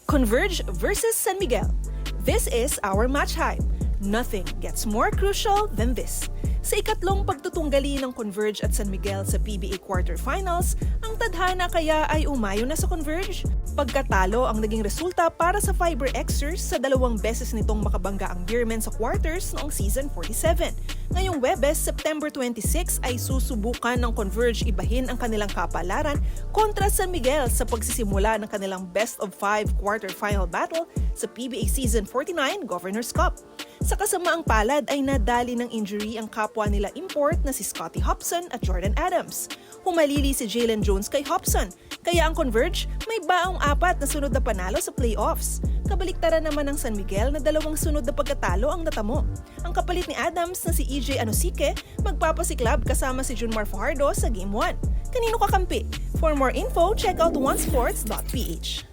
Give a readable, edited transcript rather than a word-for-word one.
Converge versus San Miguel. This is our match hype. Nothing gets more crucial than this. Sa ikatlong pagtutunggali ng Converge at San Miguel sa PBA quarterfinals, ang tadhana kaya ay umayo na sa Converge? Pagkatalo ang naging resulta para sa Fiber Xers sa dalawang beses nitong makabangga ang Beermen sa quarters noong season 47. Ngayong Webes, September 26 ay susubukan ng Converge ibahin ang kanilang kapalaran kontra San Miguel sa pagsisimula ng kanilang best-of-5 quarterfinal battle sa PBA Season 49 Governors Cup. Sa kasamaang palad ay nadali ng injury ang kapwa nila import na si Scottie Hobson at Jordan Adams. Humalili si Jalen Jones kay Hobson, kaya ang Converge may baong 4 na sunod na panalo sa playoffs. Kabaliktaran naman ng San Miguel na 2 sunod na pagkatalo ang natamo. Ang kapalit ni Adams na si EJ Anosike magpapasiklab kasama si Junmar Fajardo sa Game 1. Kanino kakampi? For more info, check out onesports.ph.